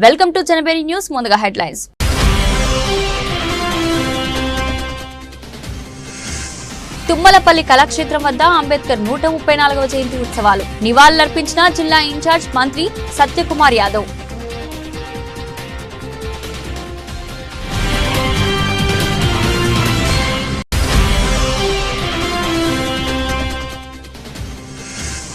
Welcome to Janaberi news. ముందుగా headlines. Tummalapalli Kalakshetram వద్ద అంబేద్కర్ 134వ జయంతి ఉత్సవాలు. నివాళులర్పించిన జిల్లా ఇన్ఛార్జ్ మంత్రి సత్యకుమార్ యాదవ్.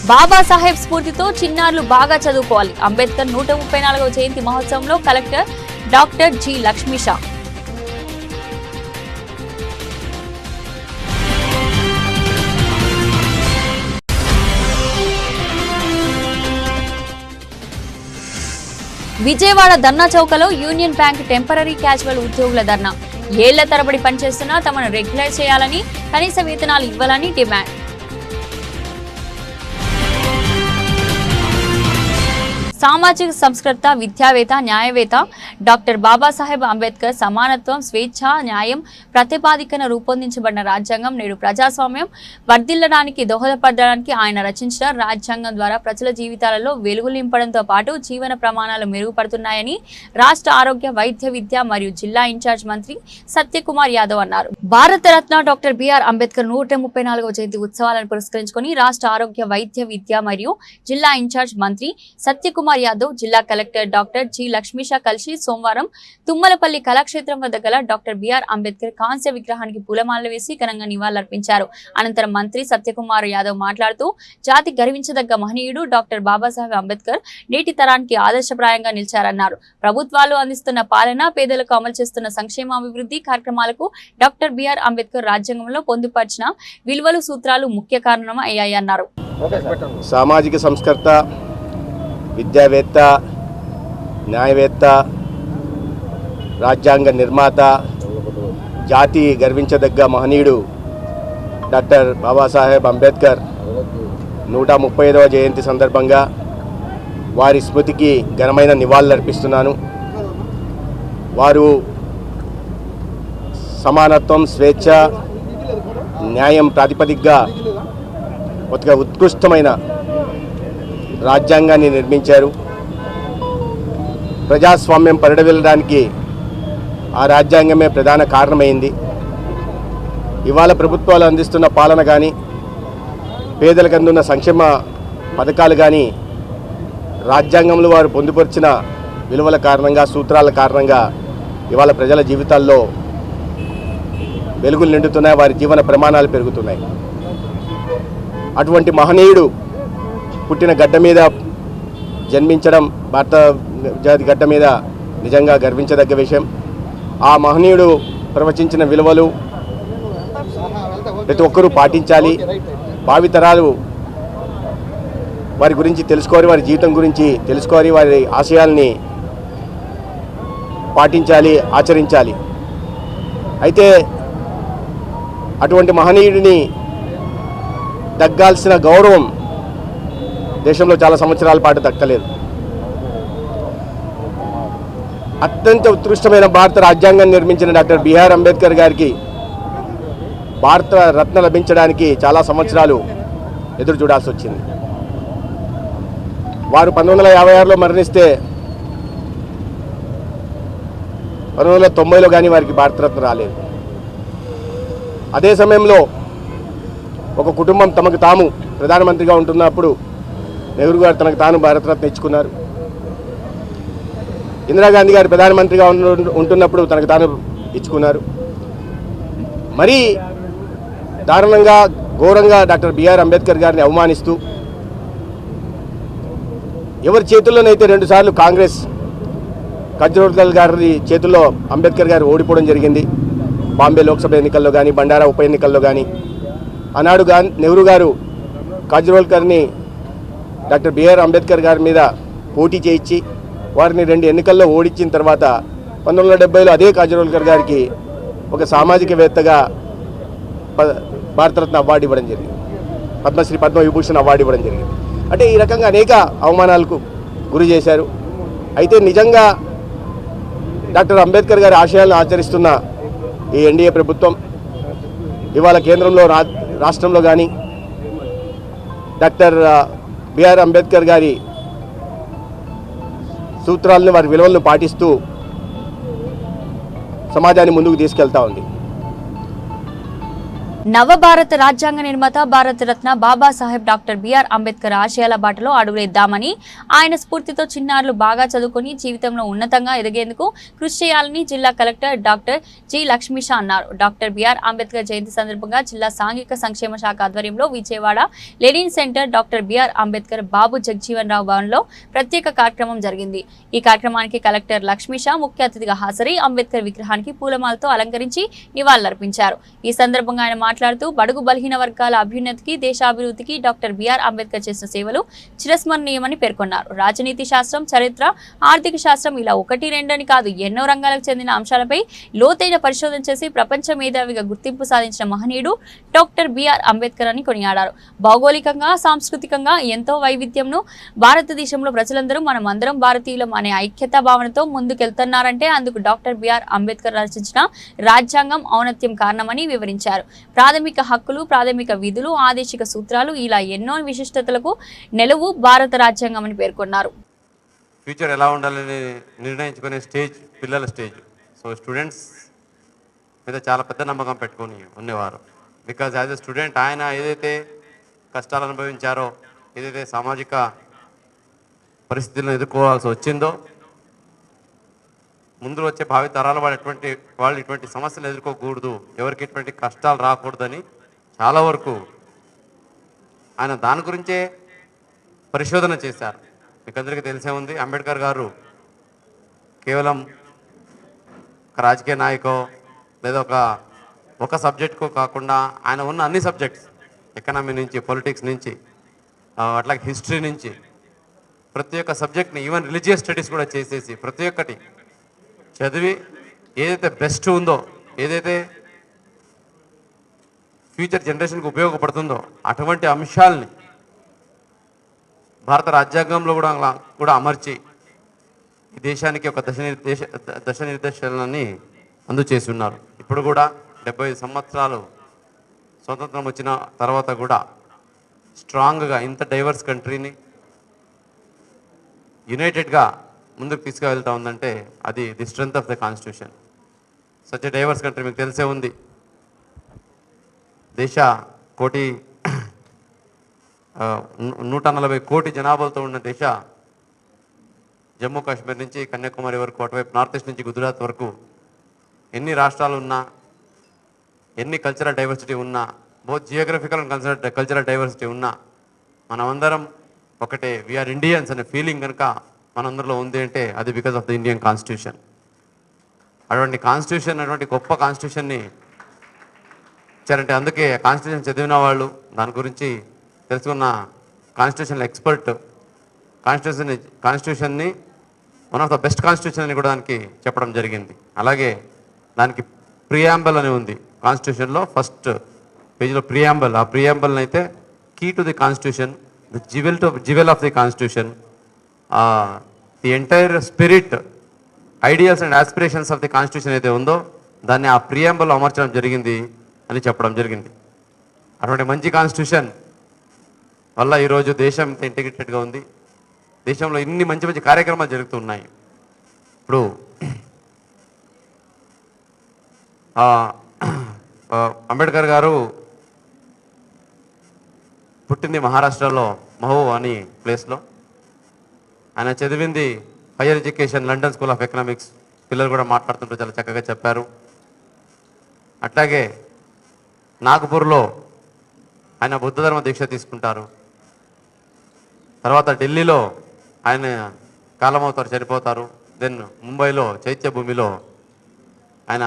బాబాసాహెబ్ స్ఫూర్తితో చిన్నారులు బాగా చదువుకోవాలి. అంబేద్కర్ 134వ జయంతి మహోత్సవంలో collector doctor G Lakshmisha. Vijayawada ధర్నా చౌకలో యూనియన్ బ్యాంక్ టెంపరరీ క్యాజువల్ ఉద్యోగుల ధర్నా. ఏళ్ల తరబడి పనిచేస్తున్నా తమను రెగ్యులర్ చేయాలని, కనీస వేతనాలు ఇవ్వాలని డిమాండ్. సామాజిక సంస్కర్త, విద్యావేత్త, న్యాయవేత్త డాక్టర్ బాబాసాహెబ్ అంబేద్కర్ సమానత్వం, స్వేచ్ఛ, న్యాయం ప్రతిపాదికన రూపొందించబడిన రాజ్యాంగం నేడు ప్రజాస్వామ్యం వర్ధిల్లడానికి దోహదపడడానికి ఆయన రచించిన రాజ్యాంగం ద్వారా ప్రజల జీవితాలలో వెలుగు నింపడంతో పాటు జీవన ప్రమాణాలు మెరుగుపడుతున్నాయని రాష్ట్ర ఆరోగ్య, వైద్య, విద్య మరియు జిల్లా ఇన్ఛార్జ్ మంత్రి సత్యకుమార్ యాదవ్ అన్నారు. భారతరత్న డాక్టర్ బిఆర్ అంబేద్కర్ 134వ జయంతి ఉత్సవాలను పురస్కరించుకొని రాష్ట్ర ఆరోగ్య, వైద్య, విద్య మరియు జిల్లా ఇన్ఛార్జ్ మంత్రి సత్యకుమార్ యాదవ్, జిల్లా కలెక్టర్ డాక్టర్ జి లక్ష్మీషా కలిసి సోమవారం తుమ్మలపల్లి కళాక్షేత్రం వద్ద గల డాక్టర్ బిఆర్ అంబేద్కర్ కాంస్య విగ్రహానికి పూలమాలలు వేసి ఘనంగా నివాళులర్పించారు. అనంతరం మంత్రి సత్యకుమార్ యాదవ్ మాట్లాడుతూ, జాతి గర్వించదగ్గ మహనీయుడు డాక్టర్ బాబాసాహెబ్ అంబేద్కర్ నేటి తరానికి ఆదర్శప్రాయంగా నిలిచారన్నారు. ప్రభుత్వాలు అందిస్తున్న పాలన, పేదలకు అమలు చేస్తున్న సంక్షేమాభివృద్ధి కార్యక్రమాలకు డాక్టర్ బిఆర్ అంబేద్కర్ రాజ్యాంగంలో పొందుపరిచిన విలువలు, సూత్రాలు ముఖ్య కారణం అయ్యాయన్నారు. సామాజిక సంస్కర్త, విద్యావేత్త, న్యాయవేత్త, రాజ్యాంగ నిర్మాత, జాతి గర్వించదగ్గ మహనీయుడు డాక్టర్ బాబాసాహెబ్ అంబేద్కర్ 135వ జయంతి సందర్భంగా వారి స్మృతికి ఘనమైన నివాళులర్పిస్తున్నాను. వారు సమానత్వం, స్వేచ్ఛ, న్యాయం ప్రాతిపదికగా ఒక ఉత్కృష్టమైన రాజ్యాంగాన్ని నిర్మించారు. ప్రజాస్వామ్యం పరిడవిల్లడానికి ఆ రాజ్యాంగమే ప్రధాన కారణమైంది. ఇవాళ ప్రభుత్వాలు అందిస్తున్న పాలన కానీ, పేదలకు అందున్న సంక్షేమ పథకాలు కానీ రాజ్యాంగంలో వారు పొందుపరిచిన విలువల కారణంగా, సూత్రాల కారణంగా ఇవాళ ప్రజల జీవితాల్లో వెలుగులు నిండుతున్నాయి, వారి జీవన ప్రమాణాలు పెరుగుతున్నాయి. అటువంటి మహనీయుడు పుట్టిన గడ్డ మీద జన్మించడం భారత జాతి గడ్డ మీద నిజంగా గర్వించదగ్గ విషయం. ఆ మహనీయుడు ప్రవచించిన విలువలు ప్రతి ఒక్కరూ పాటించాలి. భావితరాలు వారి గురించి తెలుసుకోవాలి, వారి జీవితం గురించి తెలుసుకోవాలి, వారి ఆశయాల్ని పాటించాలి, ఆచరించాలి. అయితే అటువంటి మహనీయుడిని దక్కాల్సిన గౌరవం దేశంలో చాలా సంవత్సరాల పాటు దక్కలేదు. అత్యంత ఉత్కృష్టమైన భారత రాజ్యాంగం నిర్మించిన డాక్టర్ బిఆర్ అంబేద్కర్ గారికి భారత రత్న లభించడానికి చాలా సంవత్సరాలు ఎదురు చూడాల్సి వచ్చింది. వారు 1956లో మరణిస్తే 1990లో కానీ వారికి భారతరత్న రాలేదు. అదే సమయంలో ఒక కుటుంబం తమకు తాము ప్రధానమంత్రిగా ఉంటున్నప్పుడు నెహ్రూ గారు తనకు తాను భారతరత్న ఇచ్చుకున్నారు. ఇందిరాగాంధీ గారు ప్రధానమంత్రిగా ఉంటున్నప్పుడు తనకు తాను ఇచ్చుకున్నారు. మరీ దారుణంగా, ఘోరంగా డాక్టర్ బిఆర్ అంబేద్కర్ గారిని అవమానిస్తూ ఎవరి చేతుల్లోనైతే 2 సార్లు కాంగ్రెస్ కజ్రోల్కర్ గారి చేతుల్లో అంబేద్కర్ గారు ఓడిపోవడం జరిగింది. బాంబే లోక్సభ ఎన్నికల్లో కానీ, బండారా ఉప ఎన్నికల్లో కానీ. ఆనాడు నెహ్రూ గారు కజ్రోల్కర్ని డాక్టర్ బిఆర్ అంబేద్కర్ గారి మీద పోటీ చేయించి వారిని 2 ఎన్నికల్లో ఓడించిన తర్వాత 1970లో అదే కజ్రోల్కర్ గారికి ఒక సామాజికవేత్తగా భారతరత్న అవార్డు ఇవ్వడం జరిగింది, పద్మశ్రీ, పద్మవిభూషణ్ అవార్డు ఇవ్వడం జరిగింది. అంటే ఈ రకంగా అనేక అవమానాలకు గురి చేశారు. అయితే నిజంగా డాక్టర్ అంబేద్కర్ గారి ఆశయాలను ఆచరిస్తున్న ఈ ఎన్డీఏ ప్రభుత్వం ఇవాళ కేంద్రంలో, రాష్ట్రంలో కానీ డాక్టర్ బిఆర్ అంబేద్కర్ గారి సూత్రాలను వారి విలువలను పాటిస్తూ సమాజాన్ని ముందుకు తీసుకెళ్తా ఉంది. నవభారత రాజ్యాంగ నిర్మాత భారతరత్న బాబాసాహెబ్ డాక్టర్ బిఆర్ అంబేద్కర్ ఆశయాల బాటలో అడుగులేద్దామని, ఆయన స్ఫూర్తితో చిన్నారులు బాగా చదువుకొని జీవితంలో ఉన్నతంగా ఎదిగేందుకు కృషి చేయాలని జిల్లా కలెక్టర్ డాక్టర్ జి లక్ష్మీష అన్నారు. డాక్టర్ బిఆర్ అంబేద్కర్ జయంతి సందర్భంగా జిల్లా సాంఘిక సంక్షేమ శాఖ ఆధ్వర్యంలో Vijayawada Lenin centre doctor BR Ambedkar Babu Jagjivan Rao భవన్లో ప్రత్యేక కార్యక్రమం జరిగింది. ఈ కార్యక్రమానికి కలెక్టర్ లక్ష్మీష ముఖ్య అతిథిగా హాజరై అంబేద్కర్ విగ్రహానికి పూలమాలతో అలంకరించి నివాళులర్పించారు. ఈ సందర్భంగా ఆయన మాట్లాడుతూ బడుగు బలహీన వర్గాల అభ్యున్నతికి, దేశాభివృద్ధికి డాక్టర్ బిఆర్ అంబేద్కర్ చేసిన సేవలు చిరస్మరణీయమని పేర్కొన్నారు. రాజనీతి శాస్త్రం, చరిత్ర, ఆర్థిక శాస్త్రం ఇలా 1, 2 అని కాదు ఎన్నో రంగాలకు చెందిన అంశాలపై లోతైన పరిశోధన చేసి ప్రపంచ మేధావిగా గుర్తింపు సాధించిన మహనీయుడు డాక్టర్ బిఆర్ అంబేద్కర్ అని కొనియాడారు. భౌగోళికంగా, సాంస్కృతికంగా ఎంతో వైవిధ్యంను భారతదేశంలో ప్రజలందరూ మనం అందరం భారతీయులం అనే ఐక్యతా భావనతో ముందుకెళ్తున్నారంటే అందుకు డాక్టర్ బిఆర్ అంబేద్కర్ రచించిన రాజ్యాంగం ఔన్నత్యం కారణమని వివరించారు. ప్రాథమిక హక్కులు, ప్రాథమిక విధులు, ఆదేశిక సూత్రాలు ఇలా ఎన్నో విశిష్టతలకు నెలవు భారత రాజ్యాంగం అని పేర్కొన్నారు. ఫ్యూచర్ ఎలా ఉండాలని నిర్ణయించుకునే స్టేజ్ పిల్లల స్టేజ్. సో స్టూడెంట్స్ మీద చాలా పెద్ద నమ్మకం పెట్టుకొని ఉండేవారు. బికాజ్ యాజ్ ఎ స్టూడెంట్ ఆయన ఏదైతే కష్టాలు అనుభవించారో, ఏదైతే సామాజిక పరిస్థితులను ఎదుర్కోవాల్సి వచ్చిందో, ముందు వచ్చే భావి తరాల వాళ్ళు ఇటువంటి సమస్యలు ఎదుర్కోకూడదు, ఎవరికి ఇటువంటి కష్టాలు రాకూడదని చాలా వరకు ఆయన దాని గురించే పరిశోధన చేశారు. మీకు అందరికీ తెలిసే ఉంది, అంబేద్కర్ గారు కేవలం ఒక రాజకీయ నాయకో లేదా ఒక సబ్జెక్టుకో కాకుండా ఆయన ఉన్న అన్ని సబ్జెక్ట్స్, ఎకనామీ నుంచి, పొలిటిక్స్ నుంచి, అట్లాగే హిస్టరీ నుంచి ప్రతి ఒక్క సబ్జెక్ట్ని, ఈవెన్ రిలీజియస్ స్టడీస్ కూడా చేసేసి ప్రతి ఒక్కటి చదివి ఏదైతే బెస్ట్ ఉందో, ఏదైతే ఫ్యూచర్ జనరేషన్కి ఉపయోగపడుతుందో అటువంటి అంశాలని భారత రాజ్యాంగంలో కూడా అమర్చి ఈ దేశానికి ఒక దశ నిర్దేశాలని అందజేసి ఉన్నారు. ఇప్పుడు కూడా 75 సంవత్సరాలు స్వతంత్రం వచ్చిన తర్వాత కూడా స్ట్రాంగ్గా ఇంత డైవర్స్ కంట్రీని యునైటెడ్గా ముందుకు తీసుకువెళ్తా ఉందంటే అది the strength of the constitution. Such a divorce country మీకు తెలిసే ఉంది. దేశ 140 కోటి జనాభాలతో ఉన్న దేశ జమ్మూ కాశ్మీర్ నుంచి కన్యాకుమారి వరకు, అటువైపు నార్త్ ఈస్ట్ నుంచి గుజరాత్ వరకు ఎన్ని రాష్ట్రాలు ఉన్నా, ఎన్ని కల్చరల్ డైవర్సిటీ ఉన్నా, both geographical and cultural diversity ఉన్నా, మనమందరం ఒకటే, వీఆర్ ఇండియన్స్ అనే ఫీలింగ్ కనుక మనందరిలో ఉంది అంటే అది because of the Indian constitution. అటువంటి గొప్ప కాన్స్టిట్యూషన్ని ఇచ్చారంటే అందుకే కాన్స్టిట్యూషన్ చదివిన వాళ్ళు, దాని గురించి తెలుసుకున్న కాన్స్టిట్యూషన్ ఎక్స్పర్ట్ కాన్స్టిట్యూషన్ని one of the best constitution అని కూడా దానికి చెప్పడం జరిగింది. అలాగే దానికి ప్రియాంబల్ అని ఉంది కాన్స్టిట్యూషన్లో, ఫస్ట్ పేజీలో ప్రియాంబల్. ఆ ప్రియాంబల్ని అయితే key to the constitution, the jewel of the constitution, the entire spirit, ideals and aspirations of the constitution అయితే ఉందో దాన్ని ఆ ప్రియాంబల్లో అమర్చడం జరిగింది అని చెప్పడం జరిగింది. అటువంటి మంచి కాన్స్టిట్యూషన్ వల్ల ఈరోజు దేశం ఇంత ఇంటిగ్రేటెడ్గా ఉంది. దేశంలో ఇన్ని మంచి మంచి కార్యక్రమాలు జరుగుతున్నాయి. ఇప్పుడు అంబేద్కర్ గారు పుట్టింది మహారాష్ట్రలో మహూ అని ప్లేస్లో. ఆయన చదివింది higher education London school of economics. పిల్లలు కూడా మాట్లాడుతుంటూ చాలా చక్కగా చెప్పారు. అట్లాగే నాగపూర్లో ఆయన బుద్ధ ధర్మ దీక్ష తీసుకుంటారు. తర్వాత ఢిల్లీలో ఆయన కాలమవుతారు, చనిపోతారు. దెన్ ముంబైలో చైత్యభూమిలో ఆయన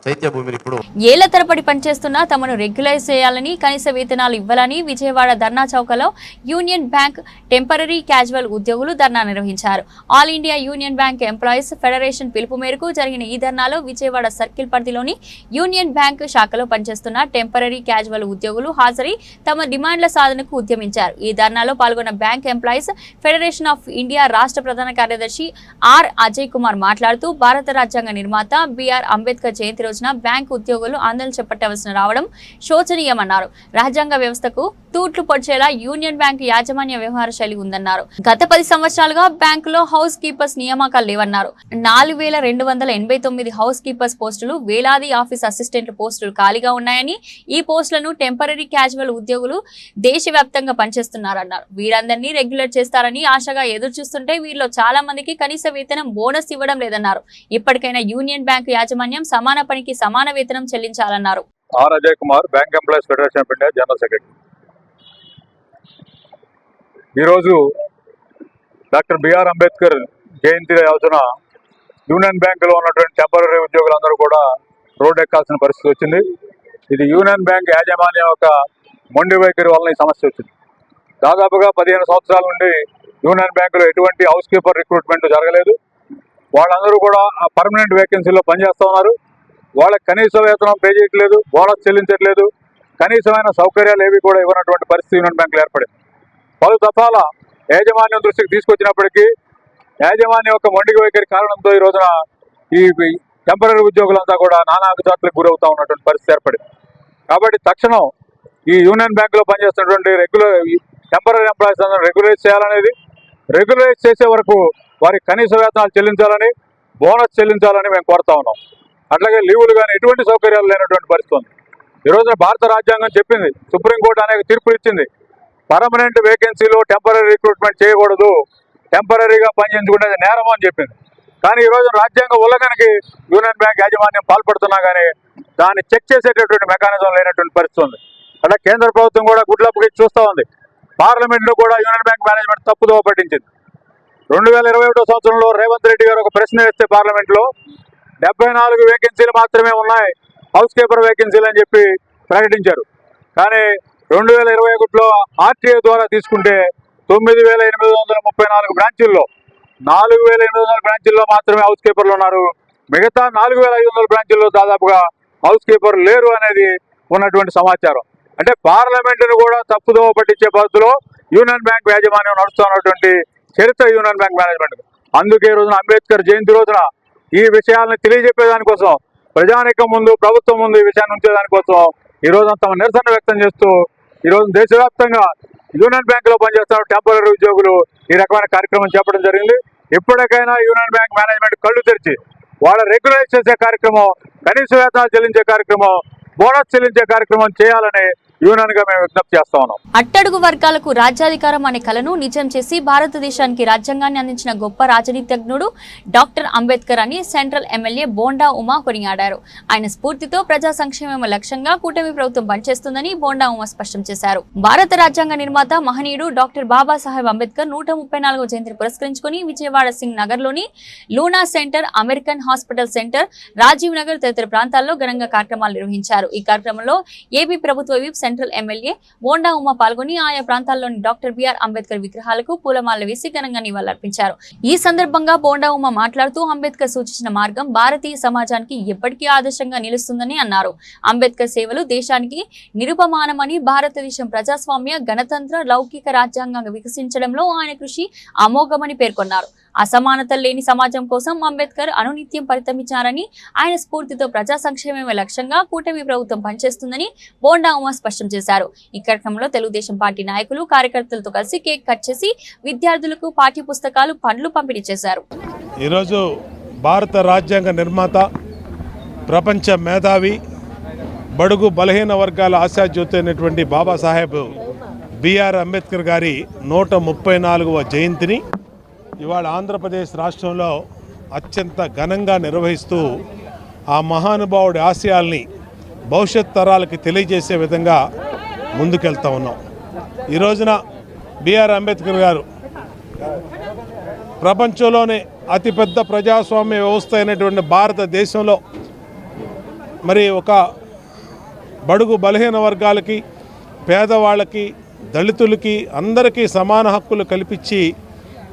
చైత్యభూమిని ఇప్పుడు ఏళ్ల తరబడి పనిచేస్తున్నా తమను రెగ్యులైజ్ చేయాలని, కనీస వేతనాలు ఇవ్వాలని విజయవాడ ధర్నా చౌకలో యూనియన్ బ్యాంక్ టెంపరరీ క్యాజువల్ ఉద్యోగులు ధర్నా నిర్వహించారు. All India union bank employees federation పిలుపు మేరకు జరిగిన ఈ ధర్నాలో విజయవాడ సర్కిల్ పరిధిలోని యూనియన్ బ్యాంక్ శాఖలో పనిచేస్తున్న టెంపరరీ క్యాజువల్ ఉద్యోగులు హాజరై తమ డిమాండ్ల సాధనకు ఉద్యమించారు. ఈ ధర్నాలో పాల్గొన్న bank employees federation of India రాష్ట్ర ప్రధాన కార్యదర్శి ఆర్ అజయ్ కుమార్ మాట్లాడుతూ భారత రాజ్యాంగ నిర్మాత బిఆర్ అంబేద్కర్ అంబేద్కర్ జయంతి రోజున బ్యాంకు ఉద్యోగులు ఆందోళన చేపట్టవలసిన రావడం శోచనీయమన్నారు. రాజ్యాంగ వ్యవస్థకు తూట్లు పొడిచేలా యూనియన్ బ్యాంకు యాజమాన్య వ్యవహార శైలి ఉందన్నారు. గత 10 సంవత్సరాలుగా బ్యాంకులో హౌస్ కీపర్స్ నియామకాలు లేవన్నారు. 4289 హౌస్ కీపర్స్ పోస్టులు, వేలాది ఆఫీస్ అసిస్టెంట్ల పోస్టులు ఖాళీగా ఉన్నాయని, ఈ పోస్టులను టెంపరరీ క్యాజువల్ ఉద్యోగులు దేశవ్యాప్తంగా పనిచేస్తున్నారన్నారు. వీరందరినీ రెగ్యులర్ చేస్తారని ఆశగా ఎదురు చూస్తుంటే వీరిలో చాలా మందికి కనీస వేతనం బోనస్ ఇవ్వడం లేదన్నారు. ఇప్పటికైనా యూనియన్ బ్యాంకు యాజమాన్యం సమాన పనికి సమాన వేతనం చెల్లించాలన్నారు. R Ajay Kumar, bank employees federation of India general secretary. ఈరోజు డాక్టర్ బిఆర్ అంబేద్కర్ జయంతి రోజున యూనియన్ బ్యాంకులో ఉన్నటువంటి టెంపరరీ ఉద్యోగులందరూ కూడా రోడ్డు ఎక్కాల్సిన పరిస్థితి వచ్చింది. ఇది యూనియన్ బ్యాంక్ యాజమాన్యం యొక్క మొండి వైఖరి వలన ఈ సమస్య వచ్చింది. దాదాపుగా 15 సంవత్సరాల నుండి యూనియన్ బ్యాంకులో ఎటువంటి హౌస్ కీపర్ రిక్రూట్మెంట్ జరగలేదు. వాళ్ళందరూ కూడా పర్మనెంట్ వేకెన్సీలో పనిచేస్తూ ఉన్నారు. వాళ్ళకి కనీస వేతనం పే చేయట్లేదు, బోనస్ చెల్లించట్లేదు, కనీసమైన సౌకర్యాలు ఏవి కూడా ఇవ్వనటువంటి పరిస్థితి యూనియన్ బ్యాంకులు ఏర్పడింది. పలు దఫాల యాజమాన్యం దృష్టికి తీసుకొచ్చినప్పటికీ యాజమాన్యం యొక్క మొండిక వైఖరి కారణంతో ఈ రోజున ఈ టెంపరరీ ఉద్యోగులంతా కూడా నానా అగచాట్లకు గురవుతూ ఉన్నటువంటి పరిస్థితి ఏర్పడింది. కాబట్టి తక్షణం ఈ యూనియన్ బ్యాంకులో పనిచేస్తున్నటువంటి టెంపరరీ ఎంప్లాయీస్ అందరూ రెగ్యులైజ్ చేయాలనేది, రెగ్యులైజ్ చేసే వరకు వారికి కనీస వేతనాలు చెల్లించాలని, బోనస్ చెల్లించాలని మేము కోరుతా ఉన్నాం. అట్లాగే లీవులు కానీ ఎటువంటి సౌకర్యాలు లేనటువంటి పరిస్థితి ఉంది. ఈ రోజున భారత రాజ్యాంగం చెప్పింది, సుప్రీంకోర్టు అనేక తీర్పులు ఇచ్చింది, పర్మనెంట్ వేకెన్సీలో టెంపరరీ రిక్రూట్మెంట్ చేయకూడదు, టెంపరరీగా పనిచేయించుకునేది నేరం అని చెప్పింది. కానీ ఈ రోజు రాజ్యాంగ ఉల్లంఘనకి యూనియన్ బ్యాంక్ యాజమాన్యం పాల్పడుతున్నా కానీ దాన్ని చెక్ చేసేటటువంటి మెకానిజం లేనటువంటి పరిస్థితి ఉంది. అట్లా కేంద్ర ప్రభుత్వం కూడా గుడ్లప్పకి చూస్తూ ఉంది. పార్లమెంట్లో కూడా యూనియన్ బ్యాంక్ మేనేజ్మెంట్ తప్పుదోవ పట్టించింది. 2021 సంవత్సరంలో రేవంత్ రెడ్డి గారు ఒక ప్రశ్న వేస్తే పార్లమెంట్లో 74 వేకెన్సీలు మాత్రమే ఉన్నాయి, హౌస్ కీపర్ వేకెన్సీలు అని చెప్పి ప్రకటించారు. కానీ 2021లో ఆర్టీఐ ద్వారా తీసుకుంటే 9834 బ్రాంచీల్లో 4800 బ్రాంచీల్లో మాత్రమే హౌస్ కీపర్లు ఉన్నారు. మిగతా 4500 బ్రాంచీల్లో దాదాపుగా హౌస్ కీపర్ లేరు అనేది ఉన్నటువంటి సమాచారం. అంటే పార్లమెంటును కూడా తప్పుదోవ పట్టించే పద్ధతిలో యూనియన్ బ్యాంక్ యాజమాన్యం నడుస్తున్నటువంటి చరిత్ర యూనియన్ బ్యాంక్ మేనేజ్మెంట్. అందుకే ఈ రోజున అంబేద్కర్ జయంతి రోజున ఈ విషయాలను తెలియజెప్పేదానికోసం, ప్రజానీకం ముందు, ప్రభుత్వం ముందు ఈ విషయాన్ని ఉంచేదానికోసం ఈ రోజు తమ నిరసన వ్యక్తం చేస్తూ ఈరోజు దేశవ్యాప్తంగా యూనియన్ బ్యాంకులో పనిచేస్తున్న టెంపరరీ ఉద్యోగులు ఈ రకమైన కార్యక్రమం చేపట్టడం జరిగింది. ఇప్పటికైనా యూనియన్ బ్యాంక్ మేనేజ్మెంట్ కళ్ళు తెరిచి వాళ్ళ రెగ్యులైజ్ చేసే కార్యక్రమం, కనీస వేతనాలు చెల్లించే కార్యక్రమం, బోనస్ చెల్లించే కార్యక్రమం చేయాలని యూనియన్ గా మేము విజ్ఞప్తి చేస్తా ఉన్నాం. అట్టడుగు వర్గాలకు రాజ్యాధికారం అనే కలను నిజం చేసి భారతదేశానికి రాజ్యాంగాన్ని అందించిన గొప్ప రాజనీతిజ్ఞుడు డాక్టర్ అంబేద్కర్ అని సెంట్రల్ ఎమ్మెల్యే బోండా ఉమా కొనియాడారు. ఆయన స్ఫూర్తితో ప్రజా సంక్షేమం లక్ష్యంగా కూటమి ప్రభుత్వం పనిచేస్తుందని బోండా ఉమా స్పష్టం చేశారు. భారత రాజ్యాంగ నిర్మాత మహనీయుడు డాక్టర్ బాబాసాహెబ్ అంబేద్కర్ 134వ జయంతిని పురస్కరించుకుని విజయవాడ సింగ్ నగర్ లోని Luna center, American hospital center, Rajiv Nagar తదితర ప్రాంతాల్లో ఘనంగా కార్యక్రమాలు నిర్వహించారు. ఈ కార్యక్రమంలో ఏపీ ప్రభుత్వ whip central MLA Bonda Uma పాల్గొని ఆయా ప్రాంతాల్లోని డాక్టర్ బిఆర్ అంబేద్కర్ విగ్రహాలకు పూలమాలలు వేసి ఘనంగా నివాళులర్పించారు. ఈ సందర్భంగా బోండా ఉమా మాట్లాడుతూ అంబేద్కర్ సూచించిన మార్గం భారతీయ సమాజానికి ఎప్పటికీ ఆదర్శంగా నిలుస్తుందని అన్నారు. అంబేద్కర్ సేవలు దేశానికి నిరుపమానమని, భారతదేశం ప్రజాస్వామ్య, గణతంత్ర, లౌకిక రాజ్యాంగంగా వికసించడంలో ఆయన కృషి అమోఘమని పేర్కొన్నారు. అసమానతలు లేని సమాజం కోసం అంబేద్కర్ అనునిత్యం పరితమించారని, ఆయన స్ఫూర్తితో ప్రజా సంక్షేమమే లక్ష్యంగా కూటమి ప్రభుత్వం పనిచేస్తుందని బోండా ఉమా స్పష్టం చేశారు. ఈ కార్యక్రమంలో తెలుగుదేశం పార్టీ నాయకులు, కార్యకర్తలతో కలిసి కేక్ కట్ చేసి విద్యార్థులకు పాఠ్య పుస్తకాలు, పండ్లు పంపిణీ చేశారు. ఈరోజు భారత రాజ్యాంగ నిర్మాత, ప్రపంచ మేధావి, బడుగు బలహీన వర్గాల ఆశాజ్యోతి అయినటువంటి బాబాసాహెబ్ బిఆర్ అంబేద్కర్ గారి 134వ జయంతిని ఇవాళ ఆంధ్రప్రదేశ్ రాష్ట్రంలో అత్యంత ఘనంగా నిర్వహిస్తూ ఆ మహానుభావుడి ఆశయాల్ని భవిష్యత్ తరాలకి తెలియజేసే విధంగా ముందుకెళ్తా ఉన్నాం. ఈ రోజున బిఆర్ అంబేద్కర్ గారు ప్రపంచంలోనే అతిపెద్ద ప్రజాస్వామ్య వ్యవస్థ అయినటువంటి భారతదేశంలో మరి ఒక బడుగు బలహీన వర్గాలకి, పేదవాళ్ళకి, దళితులకి అందరికీ సమాన హక్కులు కల్పించి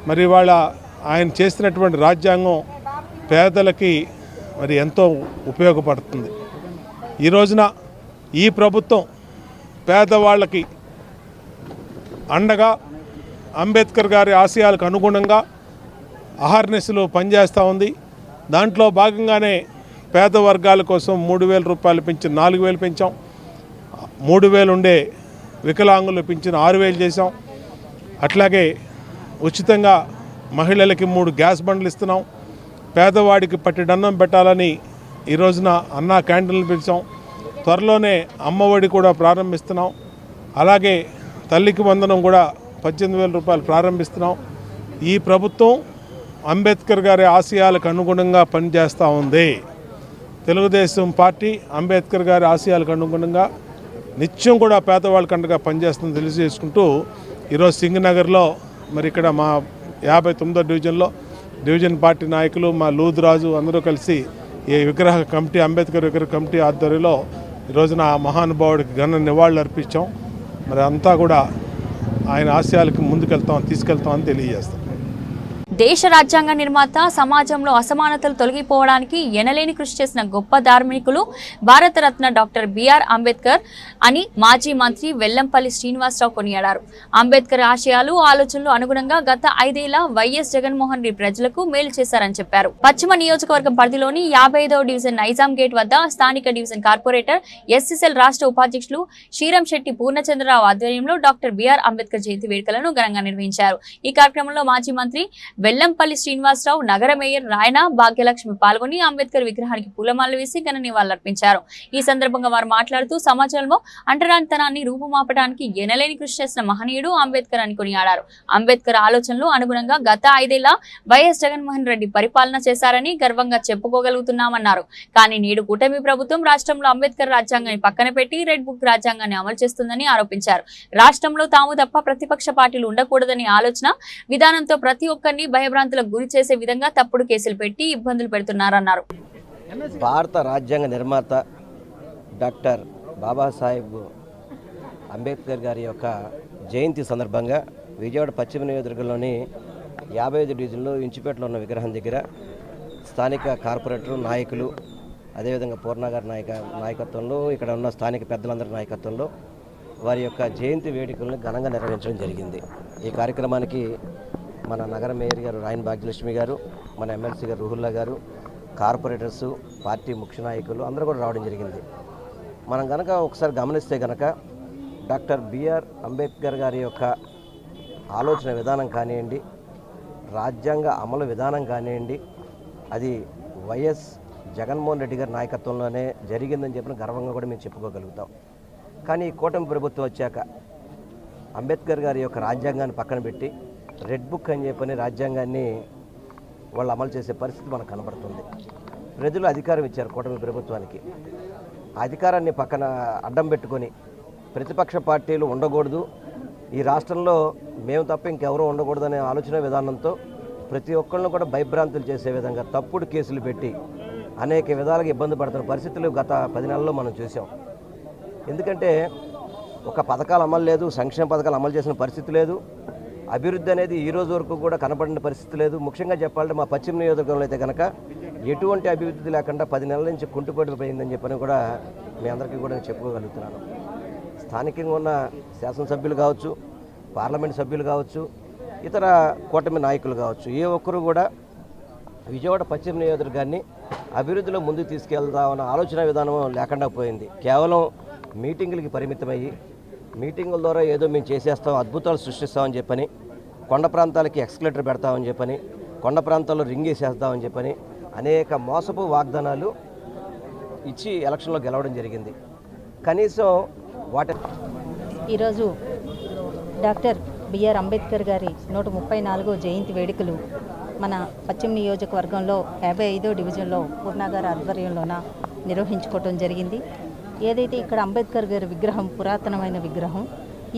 మరి వాళ్ళ ఆయన చేసినటువంటి రాజ్యాంగం పేదలకి మరి ఎంతో ఉపయోగపడుతుంది. ఈ రోజున ఈ ప్రభుత్వం పేదవాళ్ళకి అండగా అంబేద్కర్ గారి ఆశయాలకు అనుగుణంగా అహర్నిశలు పనిచేస్తూ ఉంది. దాంట్లో భాగంగానే పేద వర్గాల కోసం 3,000 రూపాయలు పెంచి 4,000 పెంచాం. 3,000 ఉండే వికలాంగులు పెంచిన 6,000 చేసాం. అట్లాగే ఉచితంగా మహిళలకి 3 గ్యాస్ బండ్లు ఇస్తున్నాం. పేదవాడికి పట్టెడన్నం పెట్టాలని ఈ రోజున అన్నా క్యాంటీన్లు పిలిచాం. త్వరలోనే అమ్మఒడి కూడా ప్రారంభిస్తున్నాం. అలాగే తల్లికి వందనం కూడా 18,000 రూపాయలు ప్రారంభిస్తున్నాం. ఈ ప్రభుత్వం అంబేద్కర్ గారి ఆశయాలకు అనుగుణంగా పనిచేస్తూ ఉంది. తెలుగుదేశం పార్టీ అంబేద్కర్ గారి ఆశయాలకు అనుగుణంగా నిత్యం కూడా పేదవాళ్ళకి అండగా పనిచేస్తుందని తెలియజేసుకుంటూ ఈరోజు సింగనగర్లో మరి ఇక్కడ మా 59వ డివిజన్లో డివిజన్ పార్టీ నాయకులు మా లూదురాజు అందరూ కలిసి ఈ విగ్రహ కమిటీ అంబేద్కర్ విగ్రహ కమిటీ ఆధ్వర్యంలో ఈ రోజున ఆ మహానుభావుడికి ఘన నివాళులు అర్పించాం. మరి అంతా కూడా ఆయన ఆశయాలకు తీసుకెళ్తామని తెలియజేస్తాం. దేశ రాజ్యాంగ నిర్మాత సమాజంలో అసమానతలు తొలగిపోవడానికి ఎనలేని కృషి చేసిన గొప్ప ధార్మికులు భారతరత్న డాక్టర్ బిఆర్ అంబేద్కర్ అని మాజీ మంత్రి వెల్లంపల్లి శ్రీనివాసరావు కొనియాడారు. అంబేద్కర్ ఆశయాలు ఆలోచనలు అనుగుణంగా గత 5 ఏళ్ల వైఎస్ జగన్మోహన్ రెడ్డి ప్రజలకు మేలు చేశారని చెప్పారు. పశ్చిమ నియోజకవర్గం పరిధిలోని 55వ డివిజన్ నైజాం గేట్ వద్ద స్థానిక డివిజన్ కార్పొరేటర్ ఎస్ఎస్ఎల్ రాష్ట్ర ఉపాధ్యక్షులు శ్రీరం శెట్టి పూర్ణచంద్రరావు ఆధ్వర్యంలో డాక్టర్ బిఆర్ అంబేద్కర్ జయంతి వేడుకలను ఘనంగా నిర్వహించారు. ఈ కార్యక్రమంలో మాజీ మంత్రి వెల్లంపల్లి శ్రీనివాసరావు, నగర మేయర్ రాయన భాగ్యలక్ష్మి పాల్గొని అంబేద్కర్ విగ్రహానికి పూలమాలలు వేసి ఘన నివాళులర్పించారు. ఈ సందర్భంగా వారు మాట్లాడుతూ సమాజంలో అంటరానితనాన్ని రూపుమాపడానికి ఎనలేని కృషి చేసిన మహనీయుడు అంబేద్కర్ అని కొనియాడారు. అంబేద్కర్ ఆలోచనలు అనుగుణంగా గత 5 ఏళ్ల వైఎస్ జగన్మోహన్ రెడ్డి పరిపాలన చేశారని గర్వంగా చెప్పుకోగలుగుతున్నామన్నారు. కానీ నేడు కూటమి ప్రభుత్వం రాష్ట్రంలో అంబేద్కర్ రాజ్యాంగాన్ని పక్కన పెట్టి రెడ్ బుక్ రాజ్యాంగాన్ని అమలు చేస్తుందని ఆరోపించారు. రాష్ట్రంలో తాము తప్ప ప్రతిపక్ష పార్టీలు ఉండకూడదని ఆలోచన విధానంతో ప్రతి ఒక్కరిని భయభ్రాంతులకు గురి చేసే విధంగా తప్పుడు కేసులు పెట్టి ఇబ్బందులు పెడుతున్నారన్నారు. భారత రాజ్యాంగ నిర్మాత డాక్టర్ బాబాసాహెబ్ అంబేద్కర్ గారి యొక్క జయంతి సందర్భంగా విజయవాడ పశ్చిమ నియోజకవర్గంలోని 55 డివిజన్లో ఇంచుపేటలో ఉన్న విగ్రహం దగ్గర స్థానిక కార్పొరేటర్ నాయకులు, అదేవిధంగా పూర్ణ గారి నాయకత్వంలో, ఇక్కడ ఉన్న స్థానిక పెద్దలందరి నాయకత్వంలో వారి యొక్క జయంతి వేడుకలను ఘనంగా నిర్వహించడం జరిగింది. ఈ కార్యక్రమానికి మన నగర మేయర్ గారు రాయన్ భాగ్యలక్ష్మి గారు, మన ఎమ్మెల్సీ గారు రుహుల్లా గారు, కార్పొరేటర్సు, పార్టీ ముఖ్య నాయకులు అందరూ కూడా రావడం జరిగింది. మనం కనుక ఒకసారి గమనిస్తే కనుక డాక్టర్ బిఆర్ అంబేద్కర్ గారి యొక్క ఆలోచన విధానం కానివ్వండి, రాజ్యాంగ అమలు విధానం కానివ్వండి, అది వైఎస్ జగన్మోహన్ రెడ్డి గారి నాయకత్వంలోనే జరిగిందని చెప్పిన గర్వంగా కూడా మేము చెప్పుకోగలుగుతాం. కానీ కూటమి ప్రభుత్వం వచ్చాక అంబేద్కర్ గారి యొక్క రాజ్యాంగాన్ని పక్కన పెట్టి రెడ్ బుక్ అని చెప్పని రాజ్యాంగాన్ని వాళ్ళు అమలు చేసే పరిస్థితి మనకు కనబడుతుంది. ప్రజలు అధికారం ఇచ్చారు కూటమి ప్రభుత్వానికి. అధికారాన్ని పక్కన అడ్డం పెట్టుకొని ప్రతిపక్ష పార్టీలు ఉండకూడదు, ఈ రాష్ట్రంలో మేము తప్ప ఇంకెవరూ ఉండకూడదనే ఆలోచన విధానంతో ప్రతి ఒక్కళ్ళను కూడా భయభ్రాంతులు చేసే విధంగా తప్పుడు కేసులు పెట్టి అనేక విధాలుగా ఇబ్బంది పడుతున్న పరిస్థితులు గత 10 నెలల్లో మనం చూసాం. ఎందుకంటే ఒక పథకాలు అమలు లేదు, సంక్షేమ పథకాలు అమలు చేసిన పరిస్థితి లేదు, అభివృద్ధి అనేది ఈ రోజు వరకు కూడా కనపడిన పరిస్థితి లేదు. ముఖ్యంగా చెప్పాలంటే మా పశ్చిమ నియోజకవర్గంలో అయితే కనుక ఎటువంటి అభివృద్ధి లేకుండా 10 నెలల నుంచి కుంటుపడిపోయిందని చెప్పని కూడా మీ అందరికీ కూడా నేను చెప్పుకోగలుగుతున్నాను. స్థానికంగా ఉన్న శాసనసభ్యులు కావచ్చు, పార్లమెంట్ సభ్యులు కావచ్చు, ఇతర కూటమి నాయకులు కావచ్చు, ఏ ఒక్కరు కూడా విజయవాడ పశ్చిమ నియోజకవర్గాన్ని అభివృద్ధిలో ముందుకు తీసుకెళ్దామన్న ఆలోచన విధానం లేకుండా పోయింది. కేవలం మీటింగులకి పరిమితమయ్యి మీటింగుల ద్వారా ఏదో మేము చేసేస్తాం, అద్భుతాలు సృష్టిస్తామని చెప్పని, కొండ ప్రాంతాలకి ఎక్స్కలేటర్ పెడతామని చెప్పని, కొండ ప్రాంతాల్లో రింగ్ వేసేస్తామని చెప్పని అనేక మోసపు వాగ్దానాలు ఇచ్చి ఎలక్షన్లో గెలవడం జరిగింది. కనీసం ఈరోజు డాక్టర్ బిఆర్ అంబేద్కర్ గారి 134వ జయంతి వేడుకలు మన పశ్చిమ నియోజకవర్గంలో 55వ డివిజన్లో పూర్ణాగారి ఆధ్వర్యంలోన నిర్వహించుకోవడం జరిగింది. ఏదైతే ఇక్కడ అంబేద్కర్ గారి విగ్రహం పురాతనమైన విగ్రహం,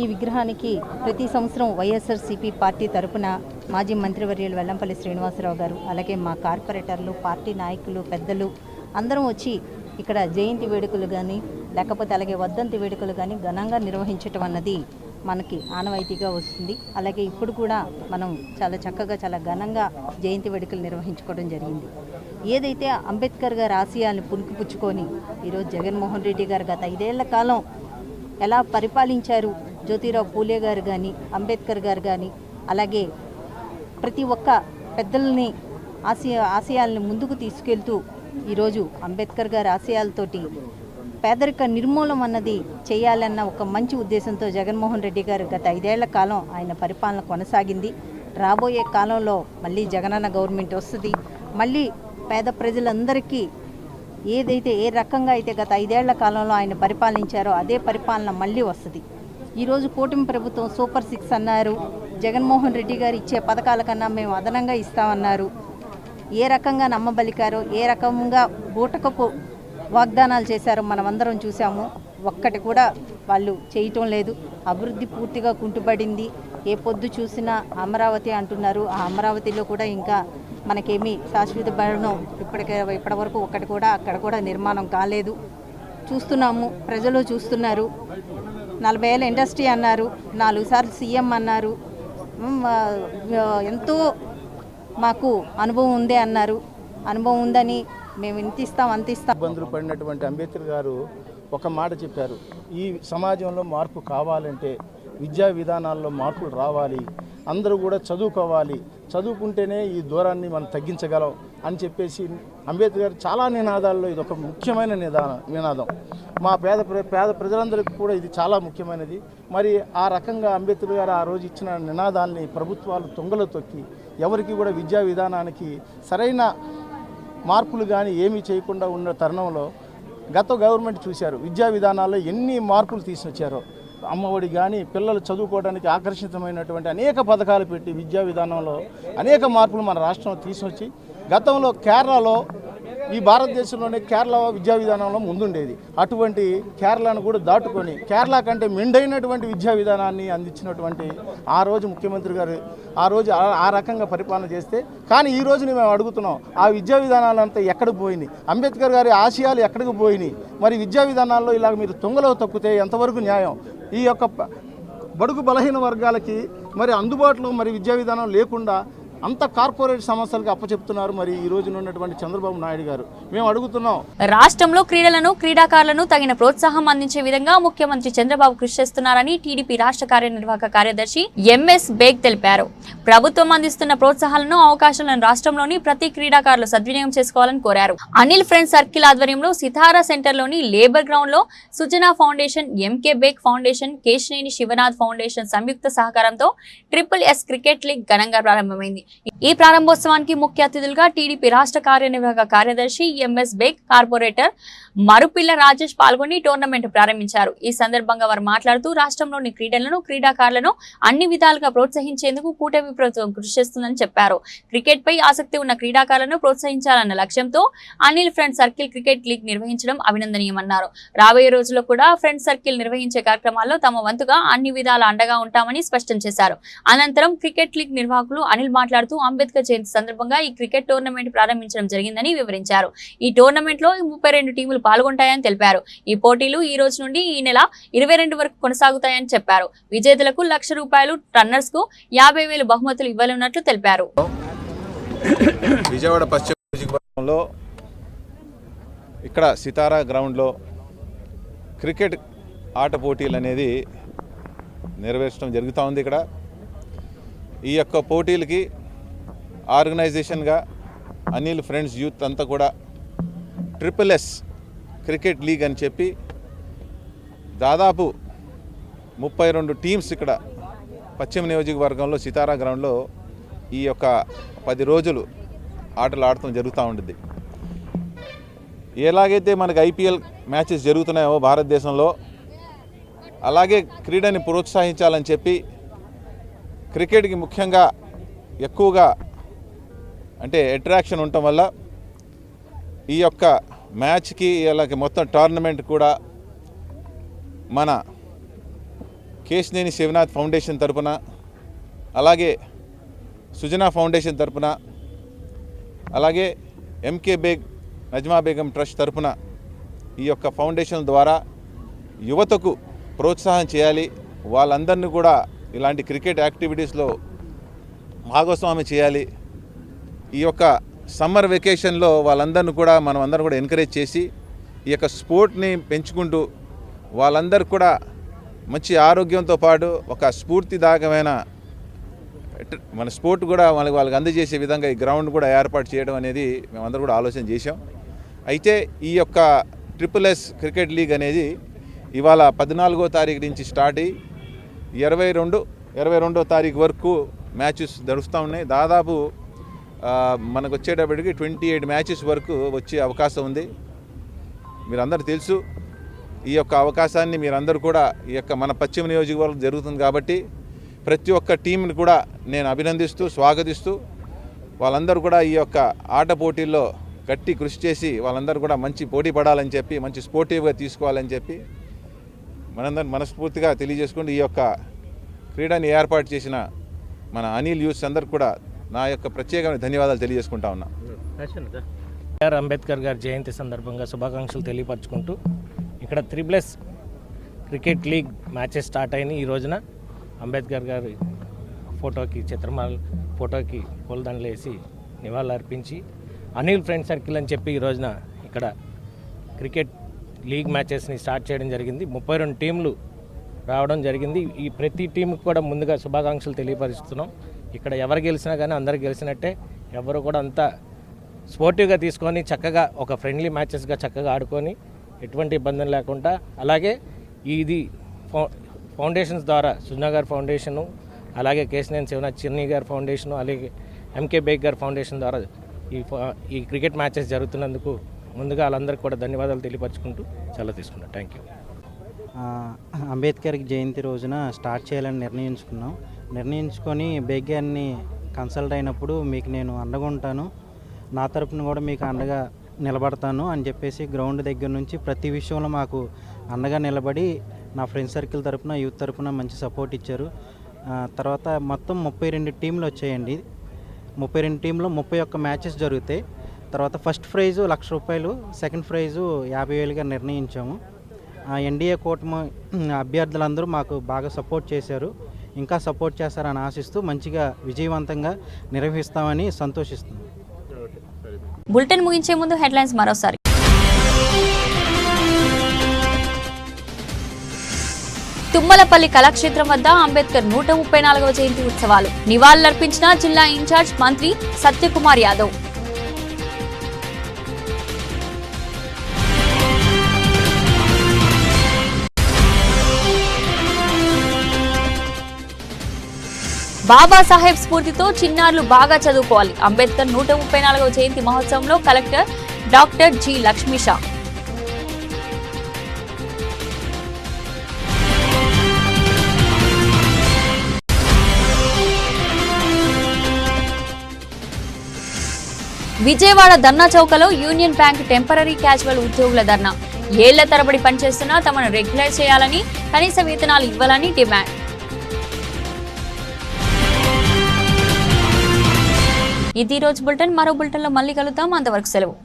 ఈ విగ్రహానికి ప్రతి సంవత్సరం వైఎస్ఆర్సీపీ పార్టీ తరపున మాజీ మంత్రివర్యులు వెల్లంపల్లి శ్రీనివాసరావు గారు, అలాగే మా కార్పొరేటర్లు, పార్టీ నాయకులు, పెద్దలు అందరం వచ్చి ఇక్కడ జయంతి వేడుకలు కానీ లేకపోతే అలాగే వర్ధంతి వేడుకలు కానీ ఘనంగా నిర్వహించటం అన్నది మనకి ఆనవాయితీగా వస్తుంది. అలాగే ఇప్పుడు కూడా మనం చాలా చక్కగా చాలా ఘనంగా జయంతి వేడుకలు నిర్వహించుకోవడం జరిగింది. ఏదైతే అంబేద్కర్ గారి ఆశయాలను పుణికిపుచ్చుకొని ఈరోజు జగన్మోహన్ రెడ్డి గారు గత 5 ఏళ్ల కాలం ఎలా పరిపాలించారు, జ్యోతిరావు పూలే గారు కానీ, అంబేద్కర్ గారు కానీ, అలాగే ప్రతి ఒక్క పెద్దల్ని ఆశయాలను ముందుకు తీసుకెళ్తూ ఈరోజు అంబేద్కర్ గారి ఆశయాలతోటి పేదరిక నిర్మూలన అన్నది చేయాలన్న ఒక మంచి ఉద్దేశంతో జగన్మోహన్ రెడ్డి గారు గత 5 ఏళ్ల కాలం ఆయన పరిపాలన కొనసాగింది. రాబోయే కాలంలో మళ్ళీ జగనన్న గవర్నమెంట్ వస్తుంది. మళ్ళీ పేద ప్రజలందరికీ ఏ రకంగా అయితే గత 5 ఏళ్ల కాలంలో ఆయన పరిపాలించారో అదే పరిపాలన మళ్ళీ వస్తుంది. ఈరోజు కూటమి ప్రభుత్వం సూపర్ 6 అన్నారు. జగన్మోహన్ రెడ్డి గారు ఇచ్చే పథకాల కన్నా మేము అదనంగా ఇస్తామన్నారు. ఏ రకంగా నమ్మబలికారో, ఏ రకంగా బూటకపు వాగ్దానాలు చేశారో మనమందరం చూసాము. ఒక్కటి కూడా వాళ్ళు చేయటం లేదు. అభివృద్ధి పూర్తిగా కుంటుపడింది. ఏ పొద్దు చూసినా అమరావతి అంటున్నారు. ఆ అమరావతిలో కూడా ఇంకా మనకేమీ శాశ్వత భవనం ఇప్పటి వరకు ఒక్కటి కూడా అక్కడ కూడా నిర్మాణం కాలేదు. చూస్తున్నాము, ప్రజలు చూస్తున్నారు. 40 ఏళ్ళ ఇండస్ట్రీ అన్నారు, 4 సార్లు సీఎం అన్నారు, ఎంతో మాకు అనుభవం ఉందే అన్నారు. అనుభవం ఉందని మేము ఇంత ఇస్తాం అంత ఇస్తాం. ఇబ్బందులు పడినటువంటి అంబేద్కర్ గారు ఒక మాట చెప్పారు, ఈ సమాజంలో మార్పు కావాలంటే విద్యా విధానాల్లో మార్పులు రావాలి, అందరూ కూడా చదువుకోవాలి, చదువుకుంటేనే ఈ దూరాన్ని మనం తగ్గించగలం అని చెప్పేసి అంబేద్కర్ గారు చాలా నినాదాల్లో ఇది ఒక ముఖ్యమైన నినాదం. మా పేద ప్రజలందరికీ కూడా ఇది చాలా ముఖ్యమైనది. మరి ఆ రకంగా అంబేద్కర్ గారు ఆ రోజు ఇచ్చిన నినాదాల్ని ప్రభుత్వాలు తొంగలో తొక్కి ఎవరికి కూడా విద్యా విధానానికి సరైన మార్పులు కానీ ఏమీ చేయకుండా ఉన్న తరుణంలో గత గవర్నమెంట్ చూశారు విద్యా విధానాల్లో ఎన్ని మార్పులు తీసుకొచ్చారో. అమ్మఒడి కానీ పిల్లలు చదువుకోవడానికి ఆకర్షితమైనటువంటి అనేక పథకాలు పెట్టి విద్యా విధానంలో అనేక మార్పులు మన రాష్ట్రం తీసుకొచ్చి గతంలో కేరళలో ఈ భారతదేశంలోనే కేరళ విద్యా విధానంలో ముందుండేది. అటువంటి కేరళను కూడా దాటుకొని కేరళ కంటే మెండైనటువంటి విద్యా విధానాన్ని అందించినటువంటి ఆ రోజు ముఖ్యమంత్రి గారు ఆ రోజు ఆ రకంగా పరిపాలన చేస్తే, కానీ ఈ రోజు మేము అడుగుతున్నాం ఆ విద్యా విధానాలంతా ఎక్కడికి పోయినాయి, అంబేద్కర్ గారి ఆశయాలు ఎక్కడికి పోయినాయి? మరి విద్యా విధానాల్లో ఇలా మీరు తొంగలో తొక్కితే ఎంతవరకు న్యాయం? ఈ యొక్క బడుగు బలహీన వర్గాలకి మరి అందుబాటులో మరి విద్యా విధానం లేకుండా అంత కార్పొరేట్ సమస్యలకు అప్పచెప్తున్నారు మరి ఈ రోజున ఉన్నటువంటి చంద్రబాబు నాయుడు గారు. మేము అడుగుతున్నాం, రాష్ట్రంలో క్రీడలను, క్రీడాకారులను తగిన ప్రోత్సాహం అందించే విధంగా ముఖ్యమంత్రి చంద్రబాబు కృషి చేస్తున్నారని టీడీపీ రాష్ట్ర కార్యనిర్వాహక కార్యదర్శి ఎంఎస్ బేగ్ తెలిపారు. ప్రభుత్వం అందిస్తున్న ప్రోత్సాహాలను, అవకాశాలను రాష్ట్రంలోని ప్రతి క్రీడాకారులు సద్వినియోగం చేసుకోవాలని కోరారు. అనిల్ ఫ్రెండ్స్ సర్కిల్ ఆధ్వర్యంలో సితారా సెంటర్లోని లేబర్ గ్రౌండ్ లో Sujana foundation, MK Baig foundation, Kesineni Sivanath foundation సంయుక్త సహకారంతో SSS క్రికెట్ లీగ్ ఘనంగా ప్రారంభమైంది. ఈ ప్రారంభోత్సవానికి ముఖ్య అతిథులుగా టీడీపీ రాష్ట్ర కార్యనిర్వాహక కార్యదర్శి ఎంఎస్ బేగ్, కార్పొరేటర్ మరుపిల్ల రాజేష్ పాల్గొని టోర్నమెంట్ ప్రారంభించారు. ఈ సందర్భంగా వారు మాట్లాడుతూ రాష్ట్రంలోని క్రీడలను, క్రీడాకారులను అన్ని విధాలుగా ప్రోత్సహించేందుకు కూటమి ప్రభుత్వం కృషి చేస్తుందని చెప్పారు. క్రికెట్ పై ఆసక్తి ఉన్న క్రీడాకారులను ప్రోత్సహించాలన్న లక్ష్యంతో Anil friends circle cricket league నిర్వహించడం అభినందనీయమన్నారు. రాబోయే రోజుల్లో కూడా ఫ్రెండ్స్ సర్కిల్ నిర్వహించే కార్యక్రమాల్లో తమ వంతుగా అన్ని విధాల అండగా ఉంటామని స్పష్టం చేశారు. అనంతరం క్రికెట్ లీగ్ నిర్వాహకులు అనిల్ మాట్లాడుతూ అంబేద్కర్ జయంతి సందర్భంగా ఈ క్రికెట్ టోర్నమెంట్ ప్రారంభించడం జరిగిందని వివరించారు. ఈ టోర్నమెంట్ లో 32 టీములు పాల్గొంటాయని తెలిపారు. ఈ పోటీలు ఈ రోజు నుండి ఈ నెల 22 వరకు కొనసాగుతాయని చెప్పారు. విజేతలకు ₹1,00,000, రన్నర్స్ కు 50,000 బహుమతులు ఇవ్వనున్నట్లు తెలిపారు. విజయవాడ పశ్చిమ నియోజకవర్గంలో ఇక్కడ సితారా గ్రౌండ్లో క్రికెట్ ఆట పోటీలు అనేది నెరవేర్చడం జరుగుతూ ఉంది. ఇక్కడ ఈ యొక్క పోటీలకి ఆర్గనైజేషన్గా అనిల్ ఫ్రెండ్స్ యూత్ అంతా కూడా SSS క్రికెట్ లీగ్ అని చెప్పి దాదాపు 32 టీమ్స్ ఇక్కడ పశ్చిమ నియోజకవర్గంలో సితారా గ్రౌండ్లో ఈ యొక్క 10 రోజులు ఆటలు ఆడటం జరుగుతూ ఉంటుంది. ఎలాగైతే మనకు IPL మ్యాచెస్ జరుగుతున్నాయో భారతదేశంలో, అలాగే క్రీడని ప్రోత్సహించాలని చెప్పి క్రికెట్కి ముఖ్యంగా ఎక్కువగా అంటే అట్రాక్షన్ ఉండటం వల్ల ఈ యొక్క మ్యాచ్కి అలాగే మొత్తం టోర్నమెంట్ కూడా మన కేశినేని శివనాథ్ ఫౌండేషన్ తరపున, అలాగే సుజనా ఫౌండేషన్ తరపున, అలాగే ఎంకే బేగ్ నజ్మా బేగం ట్రస్ట్ తరపున ఈ యొక్క ఫౌండేషన్ ద్వారా యువతకు ప్రోత్సాహం చేయాలి. వాళ్ళందరినీ కూడా ఇలాంటి క్రికెట్ యాక్టివిటీస్లో భాగస్వామి చేయాలి. ఈ యొక్క సమ్మర్ వెకేషన్లో వాళ్ళందరినీ కూడా మనం అందరం కూడా ఎంకరేజ్ చేసి ఈ యొక్క స్పోర్ట్ని పెంచుకుంటూ వాళ్ళందరూ కూడా మంచి ఆరోగ్యంతో పాటు ఒక స్ఫూర్తిదాయకమైన మన స్పోర్ట్ కూడా వాళ్ళకి అందజేసే విధంగా ఈ గ్రౌండ్ కూడా ఏర్పాటు చేయడం అనేది మేమందరూ కూడా ఆలోచన చేశాం. అయితే ఈ యొక్క SSS క్రికెట్ లీగ్ అనేది ఇవాళ 14వ తారీఖు నుంచి స్టార్ట్ అయ్యి 22వ తారీఖు వరకు మ్యాచెస్ నడుస్తూ ఉన్నాయి. దాదాపు మనకు వచ్చేటప్పటికి 28 మ్యాచెస్ వరకు వచ్చే అవకాశం ఉంది. మీరందరూ తెలుసు ఈ యొక్క అవకాశాన్ని మీరందరూ కూడా ఈ యొక్క మన పశ్చిమ నియోజకవర్గం జరుగుతుంది కాబట్టి ప్రతి ఒక్క టీంని కూడా నేను అభినందిస్తూ స్వాగతిస్తూ వాళ్ళందరూ కూడా ఈ యొక్క ఆట పోటీల్లో గట్టి కృషి చేసి వాళ్ళందరూ కూడా మంచి పోటీ పడాలని చెప్పి మంచి స్పోర్టివ్గా తీసుకోవాలని చెప్పి మనందరం మనస్ఫూర్తిగా తెలియజేసుకుంటూ ఈ యొక్క క్రీడని ఏర్పాటు చేసిన మన అనిల్ యూస్ అందరికి కూడా నా యొక్క ప్రత్యేకమైన ధన్యవాదాలు తెలియజేసుకుంటా ఉన్నా. బిఆర్ అంబేద్కర్ గారి జయంతి సందర్భంగా శుభాకాంక్షలు తెలియపరచుకుంటూ ఇక్కడ SSS cricket league matches start అయినాయి. ఈ రోజున అంబేద్కర్ గారి ఫోటోకి పూలదండలు వేసి నివాళులు అర్పించి అనిల్ ఫ్రెండ్ సర్కిల్ అని చెప్పి ఈ రోజున ఇక్కడ క్రికెట్ లీగ్ మ్యాచెస్ని స్టార్ట్ చేయడం జరిగింది. 32 టీంలు రావడం జరిగింది. ఈ ప్రతి టీంకి కూడా ముందుగా శుభాకాంక్షలు తెలియపరుస్తున్నాం. ఇక్కడ ఎవరు గెలిచినా కానీ అందరు గెలిచినట్టే. ఎవరు కూడా అంతా స్పోర్టివ్గా తీసుకొని చక్కగా ఒక ఫ్రెండ్లీ మ్యాచెస్గా చక్కగా ఆడుకొని ఎటువంటి ఇబ్బందులు లేకుండా, అలాగే ఇది ఫౌండేషన్స్ ద్వారా సుజనా గారి ఫౌండేషను, అలాగే కేశినేని శివనాథ్ చిన్ని గారి ఫౌండేషను, అలాగే ఎంకే బేగ్ గారి ఫౌండేషన్ ద్వారా ఈ క్రికెట్ మ్యాచెస్ జరుగుతున్నందుకు ముందుగా వాళ్ళందరికీ కూడా ధన్యవాదాలు తెలియపరచుకుంటూ సెలవు తీసుకున్నాను. Thank you. అంబేద్కర్ జయంతి రోజున స్టార్ట్ చేయాలని నిర్ణయించుకొని బేగ్ గారిని కన్సల్ట్ అయినప్పుడు మీకు నేను అండగా ఉంటాను, నా తరపున కూడా మీకు అండగా నిలబడతాను అని చెప్పేసి గ్రౌండ్ దగ్గర నుంచి ప్రతి విషయంలో మాకు అండగా నిలబడి నా ఫ్రెండ్ సర్కిల్ తరపున యూత్ తరపున మంచి సపోర్ట్ ఇచ్చారు. తర్వాత మొత్తం 32 టీంలు వచ్చాయండి. 32 టీంలో 31 మ్యాచెస్ జరుగుతాయి. తర్వాత ఫస్ట్ ప్రైజు ₹1,00,000, సెకండ్ ప్రైజు 50,000గా నిర్ణయించాము. ఎన్డీఏ కూటమి అభ్యర్థులందరూ మాకు బాగా సపోర్ట్ చేశారు, ఇంకా సపోర్ట్ చేస్తారని ఆశిస్తూ మంచిగా విజయవంతంగా నిర్వహిస్తామని సంతోషిస్తున్నాం. బులెటిన్ ముగించే ముందు హెడ్లైన్స్ మరోసారి. తుమ్మలపల్లి కళాక్షేత్రం వద్ద అంబేద్కర్ 134వ జయంతి ఉత్సవాలు. నివాళులర్పించిన జిల్లా ఇన్ఛార్జ్ మంత్రి సత్యకుమార్ యాదవ్. బాబాసాహెబ్ స్ఫూర్తితో చిన్నారులు బాగా చదువుకోవాలి. అంబేద్కర్ 134వ జయంతి మహోత్సవంలో collector doctor G Lakshmisha. Vijayawada ధర్నా చౌకలో యూనియన్ బ్యాంక్ టెంపరరీ క్యాజువల్ ఉద్యోగుల ధర్నా. ఏళ్ల తరబడి పనిచేస్తున్నా తమను రెగ్యులర్ చేయాలని, కనీస వేతనాలు ఇవ్వాలని డిమాండ్. ఇది రోజు బులెటిన్. మరో బులెటిన్లో మళ్ళీ కలుద్దాం. అంతవరకు సెలవు.